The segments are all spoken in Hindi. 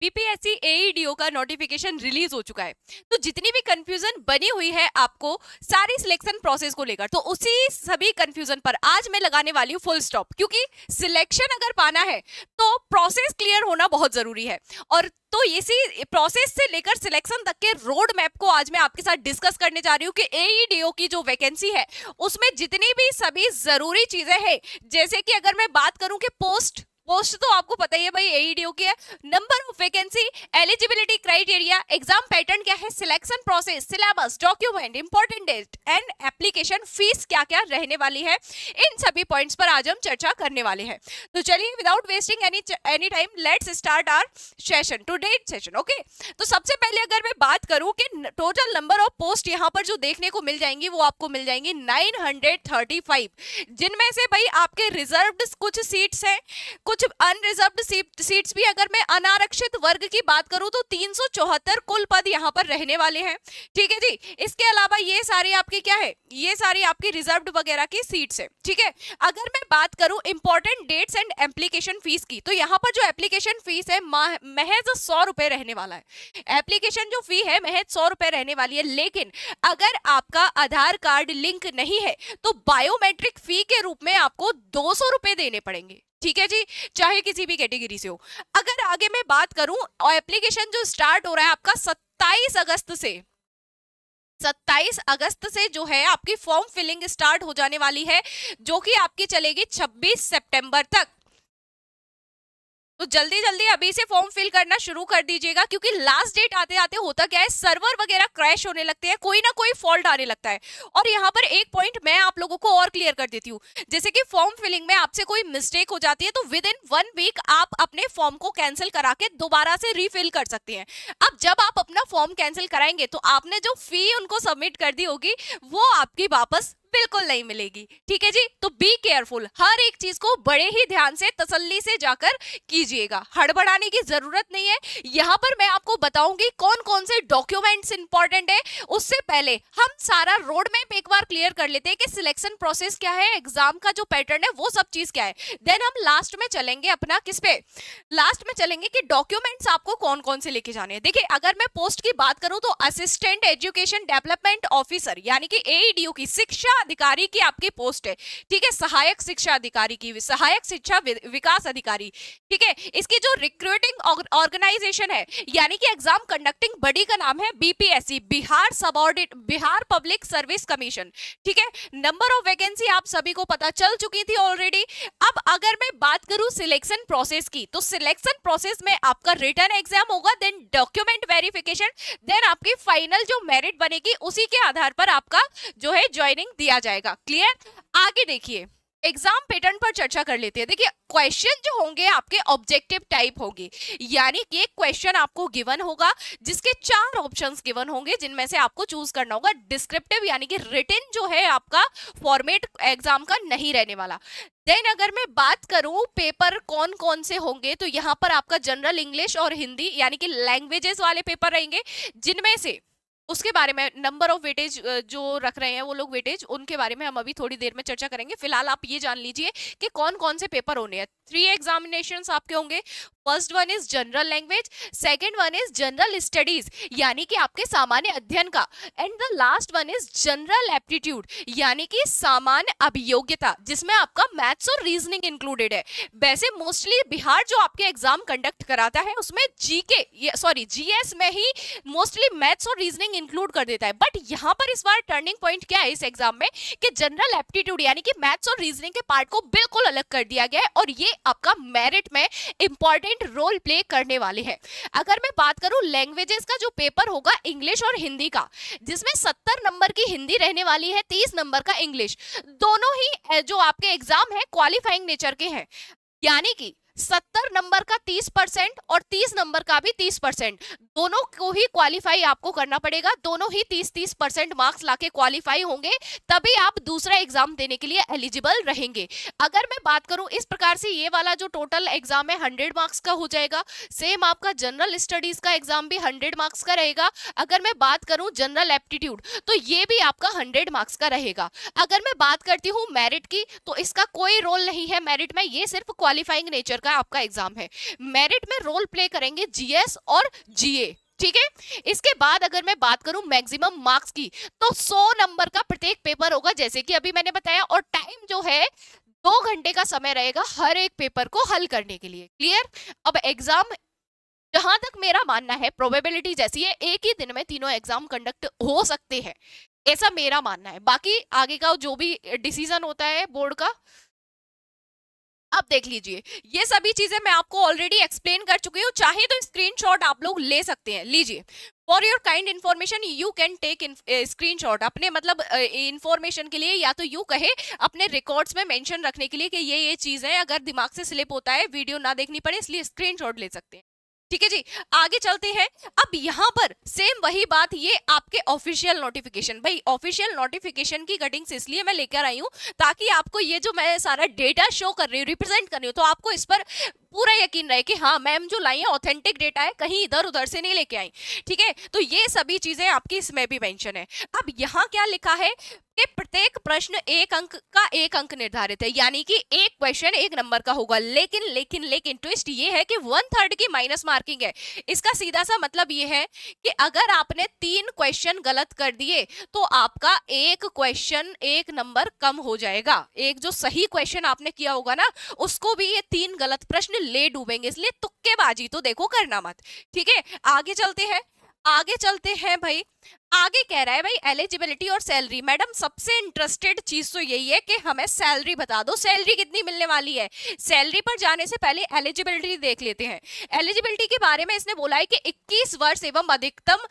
बीपीएससी एईडीओ का नोटिफिकेशन रिलीज हो चुका है। तो जितनी भी कंफ्यूजन बनी हुई है आपको सारी सिलेक्शन प्रोसेस को लेकर, तो उसी सभी कंफ्यूजन पर आज मैं लगाने वाली हूँ फुल स्टॉप, क्योंकि सिलेक्शन अगर पाना है तो प्रोसेस क्लियर होना बहुत जरूरी है। और तो इसी प्रोसेस से लेकर सिलेक्शन तक के रोड मैप को आज मैं आपके साथ डिस्कस करने जा रही हूँ कि एईडीओ की जो वैकेंसी है उसमें जितनी भी सभी जरूरी चीजें हैं, जैसे कि अगर मैं बात करूं कि पोस्ट तो आपको पता ही है भाई एईडीओ की है, number of vacancy, eligibility criteria, exam pattern क्या है, selection process, syllabus, document, important date and application fees क्या क्या रहने वाली है, इन सभी पॉइंट्स पर आज हम चर्चा करने वाले हैं। तो चलिए without wasting any time let's start our session, today session. Okay, तो सबसे पहले अगर मैं बात करूं कि टोटल नंबर ऑफ पोस्ट यहां पर जो देखने को मिल जाएंगी वो आपको मिल जाएंगी 935, जिनमें से भाई आपके रिजर्व्ड कुछ सीट्स हैं, कुछ अनरिजर्व्ड सीट्स भी। अगर मैं अनारक्षित वर्ग की बात करूं तो 374 कुल पद यहां पर रहने वाले हैं। ठीक है जी, इसके अलावा ये सारी आपकी क्या है, ये सारी आपकी रिजर्व्ड वगैरह की सीट्स है। ठीक है, अगर मैं बात करूं important dates and application fees की, तो यहां पर जो एप्लीकेशन फीस है महज 100 रुपए रहने वाला है। एप्लीकेशन जो फी है महज 100 रुपए रहने वाली है, लेकिन अगर आपका आधार कार्ड लिंक नहीं है तो बायोमेट्रिक फी के रूप में आपको 200 रुपए देने पड़ेंगे। ठीक है जी, चाहे किसी भी कैटेगरी से हो। अगर आगे मैं बात करूं, एप्लीकेशन जो स्टार्ट हो रहा है आपका 27 अगस्त से जो है आपकी फॉर्म फिलिंग स्टार्ट हो जाने वाली है, जो कि आपकी चलेगी 26 सितंबर तक। तो जल्दी जल्दी अभी से फॉर्म फिल करना शुरू कर दीजिएगा, क्योंकि लास्ट डेट आते आते होता क्या है, सर्वर वगैरह क्रैश होने लगते हैं, कोई ना कोई फॉल्ट आने लगता है। और यहाँ पर एक पॉइंट मैं आप लोगों को और क्लियर कर देती हूँ, जैसे कि फॉर्म फिलिंग में आपसे कोई मिस्टेक हो जाती है तो विद इन 1 वीक आप अपने फॉर्म को कैंसिल करा के दोबारा से रीफिल कर सकते हैं। अब जब आप अपना फॉर्म कैंसिल कराएंगे तो आपने जो फी उनको सबमिट कर दी होगी वो आपकी वापस बिल्कुल नहीं मिलेगी। ठीक है जी, तो बी केयरफुल, हर एक चीज को बड़े ही ध्यान से तसल्ली से जाकर कीजिएगा, हड़बड़ाने की जरूरत नहीं है। यहाँ पर मैं आपको बताऊंगी कौन कौन से डॉक्यूमेंट्स इंपॉर्टेंट है। उससे पहले हम सारा रोड मैप एक बार क्लियर कर लेते हैं कि सिलेक्शन प्रोसेस क्या है, एग्जाम का जो पैटर्न है वो सब चीज क्या है। देन हम लास्ट में चलेंगे अपना किस पे, लास्ट में चलेंगे कि डॉक्यूमेंट्स आपको कौन कौन से लेके जाने हैं। देखिए, अगर मैं पोस्ट की बात करूं तो असिस्टेंट एजुकेशन डेवलपमेंट ऑफिसर यानी कि एईडीओ की शिक्षा अधिकारी की आपकी पोस्ट है। ठीक है, सहायक शिक्षा अधिकारी की, सहायक शिक्षा विकास अधिकारी। ठीक है, इसकी जो रिक्रूटिंग ऑर्गेनाइजेशन है यानी कि एग्जाम कंडक्टिंग बॉडी का नाम है BPSC, Bihar public service commission. ठीक है, नंबर ऑफ वैकेंसी आप सभी को पता चल चुकी थी ऑलरेडी। अब अगर मैं बात करूं सिलेक्शन प्रोसेस की, तो सिलेक्शन प्रोसेस में आपका रिटन एग्जाम होगा, देन डॉक्यूमेंट वेरिफिकेशन, देन आपकी फाइनल जो मेरिट बनेगी उसी के आधार पर आपका जो है ज्वाइनिंग दिया जाएगा। क्लियर? आगे देखिए, एग्जाम पैटर्न पर चर्चा कर लेते हैं। देखिए, क्वेश्चन जो होंगे आपके ऑब्जेक्टिव टाइप होंगे, यानी कि एक क्वेश्चन आपको गिवन होगा जिसके 4 ऑप्शंस गिवन होंगे, जिनमें से आपको चूज करना होगा। डिस्क्रिप्टिव यानी कि रिटन जो है आपका फॉर्मेट एग्जाम का नहीं रहने वाला। देन अगर मैं बात करूं पेपर कौन कौन से होंगे, तो यहां पर आपका जनरल इंग्लिश और हिंदी यानी कि लैंग्वेजेस वाले पेपर रहेंगे, जिनमें से उसके बारे में नंबर ऑफ वेटेज जो रख रहे हैं वो लोग वेटेज, उनके बारे में हम अभी थोड़ी देर में चर्चा करेंगे। फिलहाल आप ये जान लीजिए कि कौन कौन से पेपर होने हैं। 3 एग्जामिनेशंस आपके होंगे। First one is general language, second one is general studies यानी कि आपके सामान्य अध्ययन का, and the last one is general aptitude यानी कि सामान्य अभियोग्यता, जिसमें आपका मैथ्स और रीजनिंग इंक्लूडेड है। वैसे मोस्टली बिहार जो आपके एग्जाम कंडक्ट कराता है उसमें जीएस में ही मोस्टली मैथ्स और रीजनिंग इंक्लूड कर देता है, बट यहाँ पर इस बार टर्निंग पॉइंट क्या है इस एग्जाम में कि जनरल एप्टीट्यूड यानी कि मैथ्स और रीजनिंग के पार्ट को बिल्कुल अलग कर दिया गया है, और ये आपका मेरिट में इंपॉर्टेंट रोल प्ले करने वाले हैं। अगर मैं बात करूं लैंग्वेजेस का जो पेपर होगा इंग्लिश और हिंदी का, जिसमें 70 नंबर की हिंदी रहने वाली है, 30 नंबर का इंग्लिश। दोनों ही जो आपके एग्जाम है क्वालिफाइंग नेचर के हैं, यानी कि 70 नंबर का 30% और 30 नंबर का भी 30%, दोनों को ही क्वालिफाई आपको करना पड़ेगा, दोनों ही 30-30% मार्क्स लाके क्वालिफाई होंगे, तभी आप दूसरा एग्जाम देने के लिए एलिजिबल रहेंगे। अगर मैं बात करूं इस प्रकार से, ये वाला जो टोटल एग्जाम है 100 मार्क्स का हो जाएगा। सेम आपका जनरल स्टडीज का एग्जाम भी 100 मार्क्स का रहेगा। अगर मैं बात करूं जनरल एप्टीट्यूड, तो ये भी आपका 100 मार्क्स का रहेगा। अगर मैं बात करती हूँ मेरिट की, तो इसका कोई रोल नहीं है मेरिट में, ये सिर्फ क्वालिफाइंग नेचर का आपका एग्जाम है। मेरिट में रोल प्ले करेंगे जीएस और जीए, ठीक है। इसके बाद अगर मैं बात करूं मैक्सिमम मार्क्स की, तो 100 नंबर का प्रत्येक पेपर होगा, जैसे कि अभी मैंने बताया, और टाइम जो है 2 घंटे का समय रहेगा हर एक पेपर को हल करने के लिए। क्लियर? अब एग्जाम, जहां तक मेरा मानना है, प्रोबेबिलिटी जैसी है, एक ही दिन में तीनों एग्जाम कंडक्ट हो सकते हैं, ऐसा मेरा मानना है। बाकी आगे का जो भी डिसीजन होता है बोर्ड का, अब देख लीजिए। ये सभी चीजें मैं आपको ऑलरेडी एक्सप्लेन कर चुकी हूँ, चाहे तो स्क्रीनशॉट आप लोग ले सकते हैं। लीजिए, for your kind information you can take screenshot, अपने मतलब इन्फॉर्मेशन के लिए, या तो यू कहे अपने रिकॉर्ड्स में मेंशन रखने के लिए कि ये चीज है, अगर दिमाग से स्लिप होता है वीडियो ना देखनी पड़े, इसलिए स्क्रीनशॉट ले सकते हैं। ठीक है जी, आगे चलते हैं। अब यहां पर सेम वही बात, ये आपके ऑफिशियल नोटिफिकेशन, भाई ऑफिशियल नोटिफिकेशन की कटिंग्स इसलिए मैं लेकर आई हूं ताकि आपको ये जो मैं सारा डेटा शो कर रही हूँ, रिप्रेजेंट कर रही हूँ, तो आपको इस पर पूरा यकीन रहे कि हाँ मैम जो लाई है ऑथेंटिक डेटा है, कहीं इधर उधर से नहीं लेके आई। ठीक है, तो ये सभी चीजें आपकी इसमें भी मेंशन है। अब यहाँ क्या लिखा है कि प्रत्येक प्रश्न 1 अंक का 1 अंक निर्धारित है, यानी कि एक क्वेश्चन 1 नंबर का होगा। लेकिन लेकिन लेकिन ट्विस्ट ये है कि 1/3 की माइनस मार्किंग है। इसका सीधा सा मतलब ये है कि अगर आपने 3 क्वेश्चन गलत कर दिए तो आपका एक क्वेश्चन 1 नंबर कम हो जाएगा। एक जो सही क्वेश्चन आपने किया होगा ना, उसको भी ये 3 गलत प्रश्न ले डूबेंगे, इसलिए तुक्केबाजी तो देखो करना मत। ठीक है, आगे चलते हैं, आगे चलते हैं भाई। आगे कह रहा है भाई एलिजिबिलिटी और सैलरी। मैडम सबसे इंटरेस्टेड चीज तो यही है कि हमें सैलरी बता दो, सैलरी कितनी मिलने वाली है। सैलरी पर जाने से पहले एलिजिबिलिटी देख लेते हैं। एलिजिबिलिटी के बारे में इसने बोला है कि 21 वर्ष एवं अधिकतम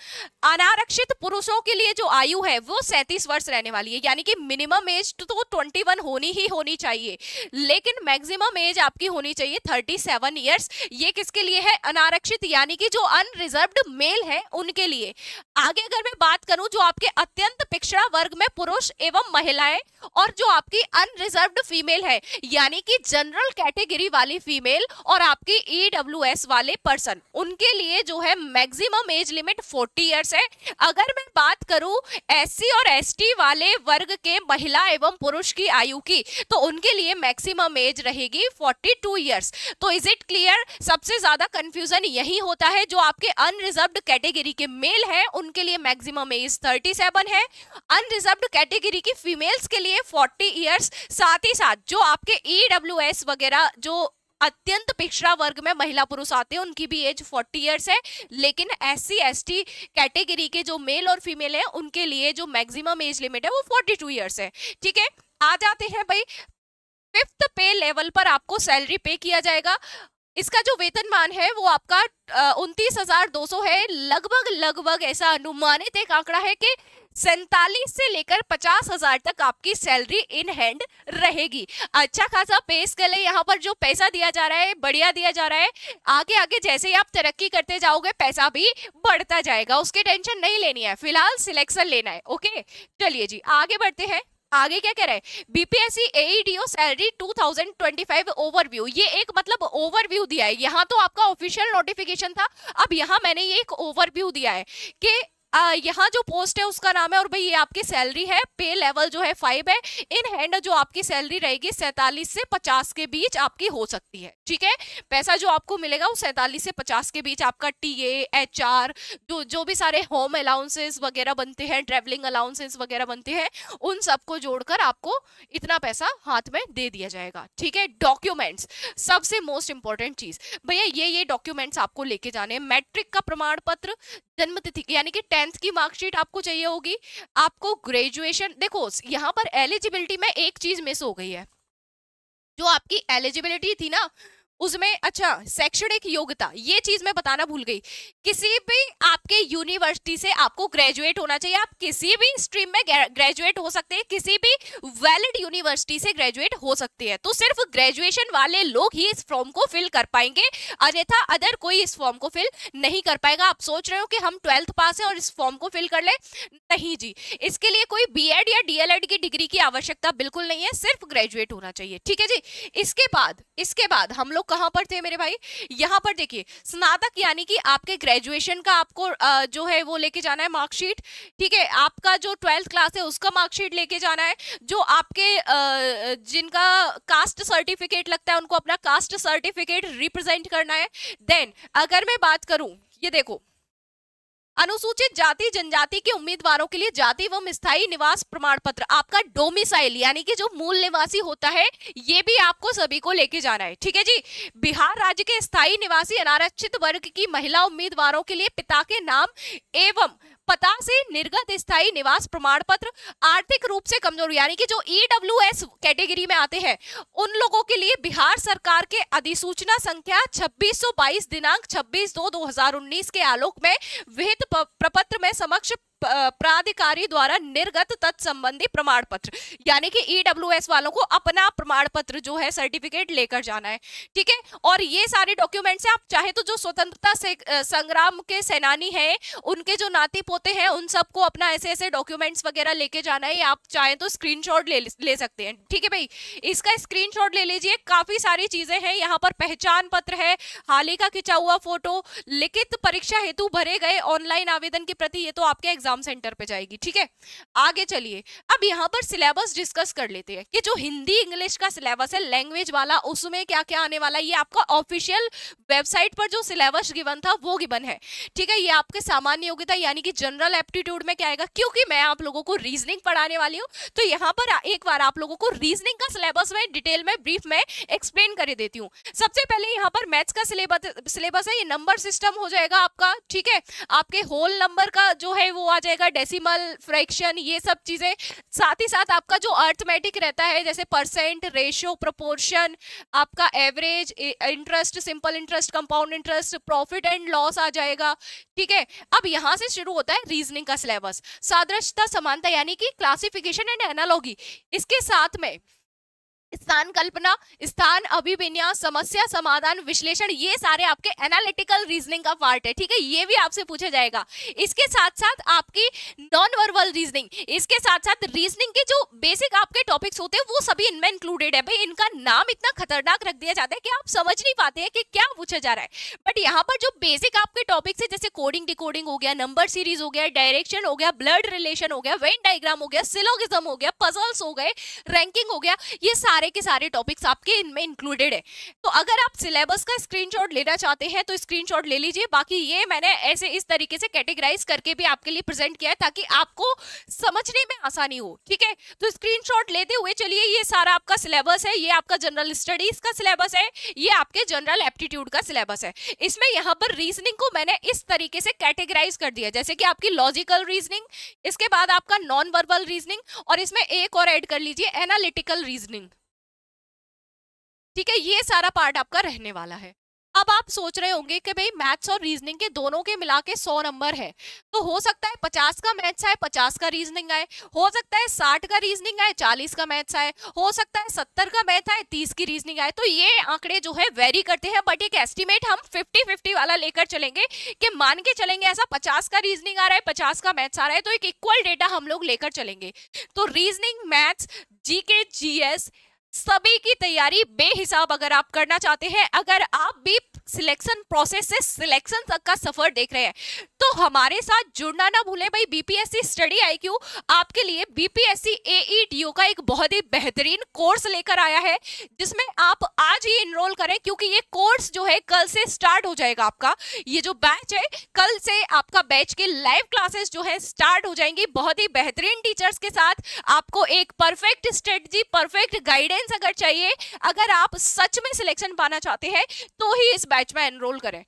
अनारक्षित पुरुषों के लिए जो आयु है वो 37 वर्ष रहने वाली है, यानी कि मिनिमम एज तो 21 होनी ही होनी चाहिए, लेकिन मैक्सिमम एज आपकी होनी चाहिए 37 ईयर्स। ये किसके लिए है? अनारक्षित, यानी कि जो अनरिजर्व्ड मेल है उनके लिए। आगे अगर मैं बात करूं जो आपके अत्यंत पिछड़ा वर्ग में पुरुष एवं महिलाएं, और जो आपकी अनरिजर्व्ड फीमेल है, यानी कि जनरल कैटेगरी वाली फीमेल और आपकी ईडब्ल्यूएस वाले पर्सन, उनके लिए जो है मैक्सिमम एज लिमिट 40 इयर्स है। अगर मैं बात करूं एससी और एसटी वाले वर्ग के महिला एवं पुरुष की आयु की, तो उनके लिए मैक्सिमम एज रहेगी 42 इयर्स। तो इज इट क्लियर? सबसे ज्यादा कंफ्यूजन यही होता है, जो आपके अनरिजर्व्ड कैटेगरी के मेल है उनके लिए मैक्सिमम एज 37 है, अनरिजर्व्ड कैटेगरी की फीमेल्स के लिए 40 इयर्स। साथ ही साथ जो आपके ईडब्ल्यूएस वगैरह जो अत्यंत पिछड़ा वर्ग में महिला पुरुष आते हैं उनकी भी एज 40 इयर्स है, लेकिन एससी एसटी कैटेगरी के जो मेल और फीमेल है उनके लिए जो मैक्सिमम एज लिमिट है वो 42 इयर्स है। ठीक है, आ जाते हैं भाई 5th पे लेवल पर आपको सैलरी पे किया जाएगा। इसका जो वेतनमान है वो आपका 29,200 है। लगभग ऐसा अनुमानित एक आंकड़ा है कि 47 से लेकर 50,000 तक आपकी सैलरी इन हैंड रहेगी। अच्छा खासा पे स्केल है, यहाँ पर जो पैसा दिया जा रहा है बढ़िया दिया जा रहा है। आगे आगे जैसे ही आप तरक्की करते जाओगे पैसा भी बढ़ता जाएगा, उसकी टेंशन नहीं लेनी है, फिलहाल सिलेक्शन लेना है। ओके, चलिए जी आगे बढ़ते हैं। आगे क्या कह रहा है? BPSC AEDO salary 2025 overview. ये एक मतलब ओवरव्यू दिया है, यहाँ तो आपका ऑफिशियल नोटिफिकेशन था, अब यहाँ मैंने ये एक ओवरव्यू दिया है कि यहाँ जो पोस्ट है उसका नाम है, और भाई ये आपकी सैलरी है। पे लेवल जो है 5 है। इन हैंड जो आपकी सैलरी रहेगी 47 से 50 के बीच आपकी हो सकती है। ठीक है, पैसा जो आपको मिलेगा वो 47 से 50 के बीच आपका टीए, एचआर, जो भी सारे होम अलाउंसेस वगैरह बनते हैं, ट्रेवलिंग अलाउंसेस वगैरह बनते हैं, उन सबको जोड़कर आपको इतना पैसा हाथ में दे दिया जाएगा। ठीक है, डॉक्यूमेंट्स सबसे मोस्ट इंपॉर्टेंट चीज भैया, ये डॉक्यूमेंट्स आपको लेके जाने हैं। मैट्रिक का प्रमाण पत्र, जन्म तिथि यानी कि 10th की मार्कशीट आपको चाहिए होगी। आपको ग्रेजुएशन, देखो यहाँ पर एलिजिबिलिटी में एक चीज मिस हो गई है, जो आपकी एलिजिबिलिटी थी ना उसमें अच्छा शैक्षणिक योग्यता, ये चीज मैं बताना भूल गई। किसी भी आपके यूनिवर्सिटी से आपको ग्रेजुएट होना चाहिए। आप किसी भी स्ट्रीम में ग्रेजुएट हो सकते हैं, किसी भी वैलिड यूनिवर्सिटी से ग्रेजुएट हो सकते हैं। तो सिर्फ ग्रेजुएशन वाले लोग ही इस फॉर्म को फिल कर पाएंगे, अन्यथा अदर कोई इस फॉर्म को फिल नहीं कर पाएगा। आप सोच रहे हो कि हम 12th पास है और इस फॉर्म को फिल कर ले, नहीं जी। इसके लिए कोई बीएड या डीएलएड की डिग्री की आवश्यकता बिल्कुल नहीं है, सिर्फ ग्रेजुएट होना चाहिए, ठीक है जी। इसके बाद हम लोग कहां पर थे मेरे भाई, यहां पर देखिए स्नातक, यानी कि आपके ग्रेजुएशन का आपको जो है वो लेके जाना है मार्कशीट, ठीक है। आपका जो 12th क्लास है उसका मार्कशीट लेके जाना है। जो आपके जिनका कास्ट सर्टिफिकेट लगता है उनको अपना कास्ट सर्टिफिकेट रिप्रेजेंट करना है। देन अगर मैं बात करूं, ये देखो अनुसूचित जाति जनजाति के उम्मीदवारों के लिए जाति एवं स्थायी निवास प्रमाण पत्र, आपका डोमिसाइल यानी कि जो मूल निवासी होता है, ये भी आपको सभी को लेके जाना है, ठीक है जी। बिहार राज्य के स्थायी निवासी अनारक्षित वर्ग की महिला उम्मीदवारों के लिए पिता के नाम एवं पता से निर्गत स्थायी निवास प्रमाण पत्र। आर्थिक रूप से कमजोर यानी कि जो ईडब्ल्यूएस कैटेगरी में आते हैं उन लोगों के लिए बिहार सरकार के अधिसूचना संख्या 2622 दिनांक 26/2/2019 के आलोक में विहित प्रपत्र में समक्ष प्राधिकारी द्वारा निर्गत तत्संबंधी प्रमाण पत्र, यानी कि ईडब्ल्यूएस वालों को अपना प्रमाण पत्र जो है सर्टिफिकेट लेकर जाना है, ठीक है। और ये सारे डॉक्यूमेंट्स आप चाहे तो जो स्वतंत्रता से संग्राम के सेनानी हैं उनके जो नाती पोते हैं उन सबको अपना ऐसे ऐसे डॉक्यूमेंट्स वगैरह लेके जाना है। आप चाहे तो स्क्रीनशॉट ले सकते हैं, ठीक है भाई। इसका स्क्रीनशॉट ले लीजिए। काफी सारी चीजें हैं यहाँ पर, पहचान पत्र है, हाल ही का खिंचा हुआ फोटो, लिखित परीक्षा हेतु भरे गए ऑनलाइन आवेदन की प्रति, ये तो आपके एग्जाम सेंटर पे जाएगी, ठीक है। आगे चलिए, अब यहाँ पर सिलेबस डिस्कस कर लेते हैं कि जो हिंदी इंग्लिश का सिलेबस है लैंग्वेज वाला, उसमें क्या क्या आने वाला है। ये आपका ऑफिशियल वेबसाइट पर जो सिलेबस गिवन था वो गिवन है, ठीक है। ये आपके सामान्य योग्यता यानी कि जनरल एप्टीट्यूड में क्या आएगा, क्योंकि मैं आप लोगों को रीजनिंग पढ़ाने वाली हूँ तो यहाँ पर एक बार आप लोगों को रीजनिंग का सिलेबस में डिटेल में ब्रीफ में एक्सप्लेन कर देती हूँ। सबसे पहले यहाँ पर मैथ्स का सिलेबस है, ये नंबर सिस्टम हो जाएगा आपका, ठीक है। आपके होल नंबर का जो है वो जाएगा, डेसिमल, फ्रैक्शन, ये सब चीजें। साथ ही साथ आपका जो अर्थमेटिक रहता है जैसे परसेंट, रेशियो, प्रोपोर्शन, आपका average, interest, simple interest, compound interest, profit and loss आ जाएगा, ठीक है। अब यहां से शुरू होता है रीजनिंग का सिलेबस। सादृश्यता, समानता यानी कि क्लासिफिकेशन एंड एनालॉजी, इसके साथ में स्थान कल्पना, स्थान अभिविन्यास, समस्या समाधान, विश्लेषण, ये सारे आपके एनालिटिकल रीजनिंग का पार्ट है, ठीक है। ये भी आपसे पूछा जाएगा। इसके साथ साथ आपकी नॉन वर्बल रीजनिंग, इसके साथ साथ रीजनिंग के जो बेसिक आपके टॉपिक्स होते हैं वो सभी इनमें इंक्लूडेड है। भाई इनका नाम इतना खतरनाक रख दिया जाता है कि आप समझ नहीं पाते हैं कि क्या पूछा जा रहा है, बट यहाँ पर जो बेसिक आपके टॉपिक्स है जैसे कोडिंग डिकोडिंग हो गया, नंबर सीरीज हो गया, डायरेक्शन हो गया, ब्लड रिलेशन हो गया, वेन डायग्राम हो गया, सिलोगिज्म हो गया, पजल्स हो गए, रैंकिंग हो गया, ये सारे के सारे टॉपिक्स आपके इनमें इंक्लूडेड है। तो अगर आप सिलेबस का स्क्रीनशॉट लेना चाहते हैं तो स्क्रीनशॉट ले लीजिए। बाकी ये मैंने ऐसे इस तरीके से कैटेगराइज करके भी आपके लिए प्रेजेंट किया है ताकि आपको समझने में आसानी हो, ठीक है। तो स्क्रीनशॉट लेते हुए चलिए, ये सारा आपका सिलेबस है, ये आपका जनरल स्टडीज का सिलेबस है, ये आपके जनरल एप्टीट्यूड का सिलेबस है। इसमें यहाँ पर रीजनिंग को मैंने इस तरीके से कैटेगराइज कर दिया, जैसे कि आपकी लॉजिकल रीजनिंग, इसके बाद आपका नॉन वर्बल रीजनिंग, और इसमें एक और ऐड कर लीजिए एनालिटिकल रीजनिंग, ठीक है। ये सारा पार्ट आपका रहने वाला है। अब आप सोच रहे होंगे कि भाई मैथ्स और रीजनिंग के दोनों के मिला के 100 नंबर है, तो हो सकता है 50 का मैथ्स आए, 50 का रीजनिंग आए, हो सकता है 60 का रीजनिंग आए, 40 का मैथ्स आए, हो सकता है 70 का मैथ आए, 30 की रीजनिंग आए। तो ये आंकड़े जो है वेरी करते हैं, बट एक एस्टिमेट हम 50-50 वाला लेकर चलेंगे कि मान के चलेंगे ऐसा 50 का रीजनिंग आ रहा है, 50 का मैथ्स आ रहा है, तो एक इक्वल डेटा हम लोग लेकर चलेंगे। तो रीजनिंग, मैथ्स, जीके, जीएस सभी की तैयारी बेहिसाब अगर आप करना चाहते हैं, अगर आप भी सिलेक्शन प्रोसेस से सिलेक्शन तक का सफर देख रहे हैं तो हमारे साथ जुड़ना ना भूलें। भाई बीपीएससी स्टडी आईक्यू आपके लिए बीपीएससी एईटीओ का एक बहुत ही बेहतरीन कोर्स लेकर आया है, जिसमें आप आज ही इनरोल करें, क्योंकि ये कोर्स जो है कल से स्टार्ट हो जाएगा। आपका ये जो बैच है, कल से आपका बैच के लाइव क्लासेस जो है स्टार्ट हो जाएंगी, बहुत ही बेहतरीन टीचर्स के साथ। आपको एक परफेक्ट स्ट्रेटजी, परफेक्ट गाइडेंस अगर चाहिए, अगर आप सच में सिलेक्शन पाना चाहते हैं तो ही इस बैच में एनरोल करें,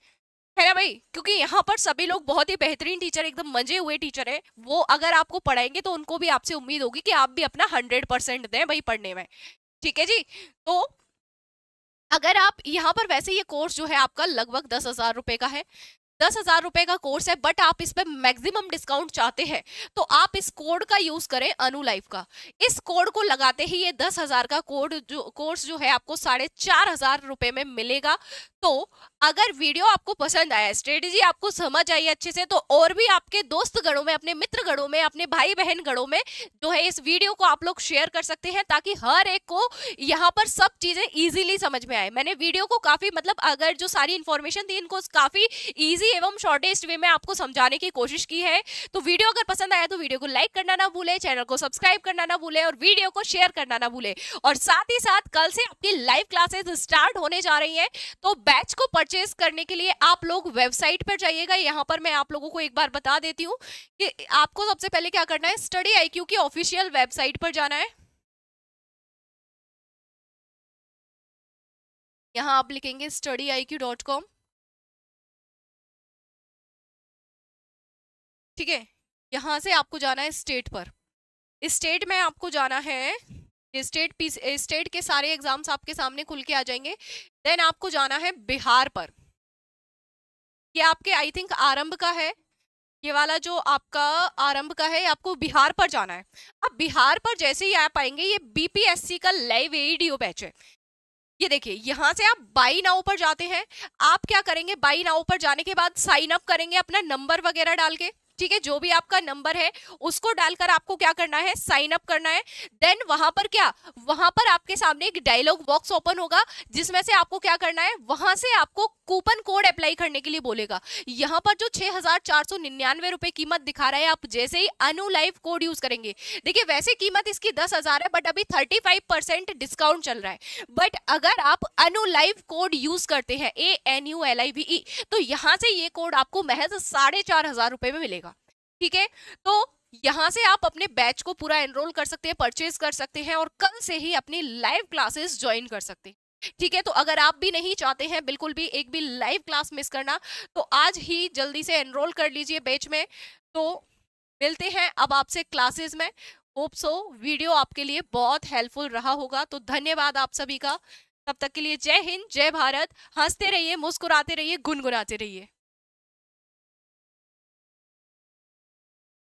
है ना भाई। क्योंकि यहाँ पर सभी लोग बहुत ही बेहतरीन टीचर, एकदम मजे हुए टीचर है, वो अगर आपको पढ़ाएंगे तो उनको भी आपसे उम्मीद होगी कि आप भी अपना 100% दें भाई पढ़ने में, ठीक है जी। तो अगर आप यहाँ पर, वैसे ये कोर्स जो है आपका लगभग 10,000 रुपए का है, 10,000 रुपए का कोर्स है, बट आप इस पे मैक्सिमम डिस्काउंट चाहते हैं तो आप इस कोड का यूज करें, अनु लाइफ का। इस कोड को लगाते ही ये 10,000 का कोर्स जो है आपको 4,500 रुपए में मिलेगा। तो अगर वीडियो आपको पसंद आया, स्ट्रेटेजी आपको समझ आई अच्छे से, तो और भी आपके दोस्त गणों में, अपने मित्र गणों में, अपने भाई बहन गणों में जो है इस वीडियो को आप लोग शेयर कर सकते हैं, ताकि हर एक को यहाँ पर सब चीजें इजीली समझ में आए। मैंने वीडियो को काफी, मतलब अगर जो सारी इंफॉर्मेशन थी इनको काफी इजी एवं शॉर्टेस्ट वे में आपको समझाने की कोशिश की है। तो वीडियो अगर पसंद आया तो वीडियो को लाइक करना ना भूले, चैनल को सब्सक्राइब करना ना भूले और वीडियो को शेयर करना ना भूले। और साथ ही साथ कल से आपकी लाइव क्लासेस स्टार्ट होने जा रही हैं, तो बैच को परचेज करने के लिए आप लोग वेबसाइट पर जाइएगा। यहाँ पर मैं आप लोगों को एक बार बता देती हूँ कि आपको सबसे पहले क्या करना है, स्टडी IQ की ऑफिशियल वेबसाइट पर जाना है। यहाँ आप लिखेंगे studiiq.com, ठीक है। यहाँ से आपको जाना है स्टेट पर। स्टेट में आपको जाना है, स्टेट के सारे एग्जाम्स आपके सामने खुल के आ जाएंगे। देन आपको जाना है बिहार पर। ये आपके आई थिंक आरंभ का है, ये वाला जो आपका आरंभ का है, आपको बिहार पर जाना है। अब बिहार पर जैसे ही आप आएंगे, ये BPSC का लाइव वीडियो बैच है। ये देखिए, यहाँ से आप बाई नाउ पर जाते हैं। आप क्या करेंगे, बाई नाउ पर जाने के बाद साइन अप करेंगे अपना नंबर वगैरह डाल के, ठीक है। जो भी आपका नंबर है उसको डालकर आपको क्या करना है, साइन अप करना है। देन वहां पर वहां पर आपके सामने एक डायलॉग बॉक्स ओपन होगा, जिसमें से आपको क्या करना है, वहां से आपको कूपन कोड अप्लाई करने के लिए बोलेगा। यहाँ पर जो 6,499 रुपए कीमत दिखा रहा है, आप जैसे ही अनु लाइव कोड यूज करेंगे, देखिए वैसे कीमत इसकी 10,000 है, बट अभी 35% डिस्काउंट चल रहा है। बट अगर आप अनु लाइव कोड यूज करते हैं, ANULIVE, तो यहाँ से ये कोड आपको महज 4,500 रुपए में मिलेगा, ठीक है। तो यहाँ से आप अपने बैच को पूरा एनरोल कर सकते हैं, परचेज कर सकते हैं और कल से ही अपनी लाइव क्लासेस ज्वाइन कर सकते हैं, ठीक है। तो अगर आप भी नहीं चाहते हैं बिल्कुल भी एक भी लाइव क्लास मिस करना, तो आज ही जल्दी से एनरोल कर लीजिए बैच में। तो मिलते हैं अब आपसे क्लासेस में। होप सो वीडियो आपके लिए बहुत हेल्पफुल रहा होगा। तो धन्यवाद आप सभी का। तब तक के लिए जय हिंद, जय भारत। हंसते रहिए, मुस्कुराते रहिए, गुनगुनाते रहिए।